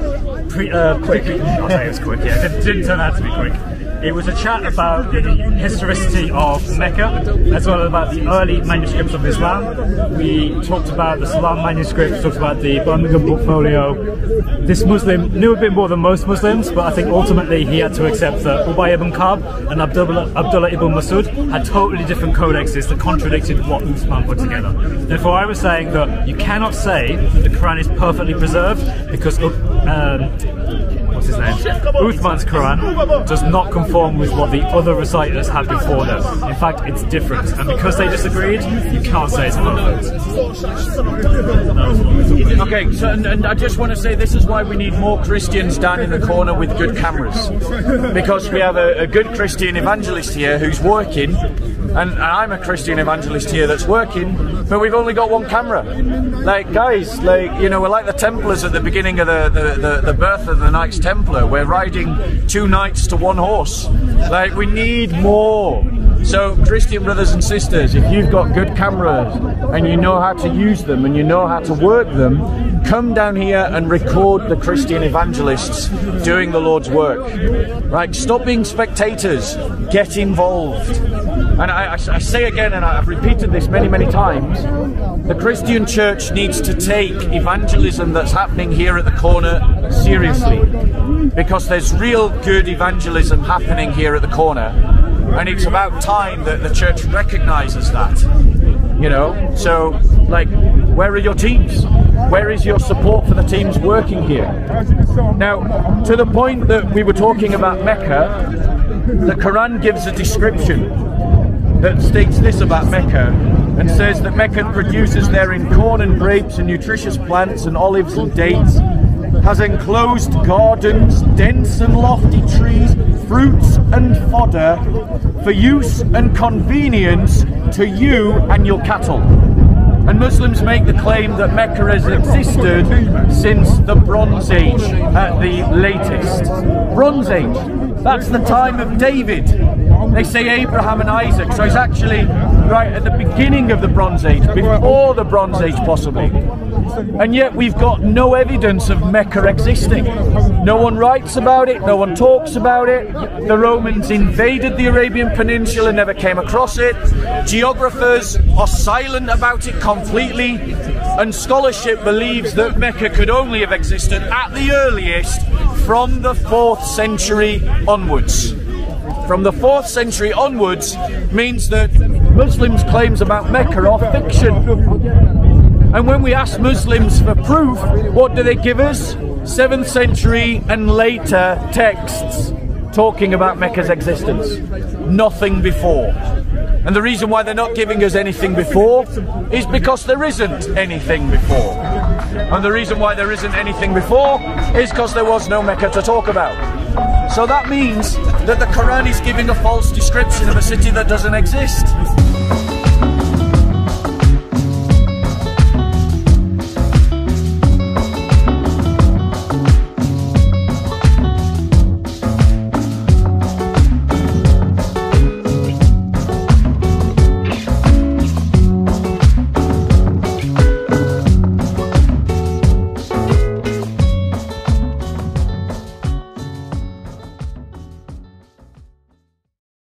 Quick. I'll say it was quick. Yeah, it didn't turn out to be quick. It was a chat about the historicity of Mecca, as well as about the early manuscripts of Islam. We talked about the Salam manuscripts, talked about the Birmingham portfolio. This Muslim knew a bit more than most Muslims, but I think ultimately he had to accept that Ubay ibn Ka'b and Abdullah ibn Masud had totally different codexes that contradicted what Uthman put together. Therefore, I was saying that you cannot say that the Quran is perfectly preserved because what's his name? Uthman's Quran does not conform with what the other reciters had before them. In fact, it's different. And because they disagreed, you can't say it's perfect. Okay, so and I just want to say this is why we need more Christians down in the corner with good cameras. Because we have a good Christian evangelist here who's working, and I'm a Christian evangelist here that's working, but we've only got one camera. Like, guys, like, you know, we're like the Templars at the beginning of the birth of the Knights Templar. We're riding 2 knights to 1 horse. Like, we need more. So, Christian brothers and sisters, if you've got good cameras and you know how to use them and you know how to work them, come down here and record the Christian evangelists doing the Lord's work. Right? Stop being spectators. Get involved. And I say again, and I've repeated this many, many times, the Christian church needs to take evangelism that's happening here at the corner seriously. Because there's real good evangelism happening here at the corner. And it's about time that the church recognizes that. You know? So, like, where are your teams? Where is your support for the teams working here? Now, to the point that we were talking about Mecca, the Quran gives a description that states this about Mecca and says that Mecca produces therein corn and grapes and nutritious plants and olives and dates, has enclosed gardens, dense and lofty trees, fruits and fodder for use and convenience to you and your cattle. And Muslims make the claim that Mecca has existed since the Bronze Age at the latest. Bronze Age, that's the time of David. They say Abraham and Isaac, so it's actually right at the beginning of the Bronze Age, before the Bronze Age possibly. And yet we've got no evidence of Mecca existing. No one writes about it, no one talks about it. The Romans invaded the Arabian Peninsula, never came across it. Geographers are silent about it completely. And scholarship believes that Mecca could only have existed at the earliest from the 4th century onwards. From the 4th century onwards means that Muslims' claims about Mecca are fiction. And when we ask Muslims for proof, what do they give us? 7th century and later texts talking about Mecca's existence. Nothing before. And the reason why they're not giving us anything before is because there isn't anything before. And the reason why there isn't anything before is because there was no Mecca to talk about. So that means that the Quran is giving a false description of a city that doesn't exist.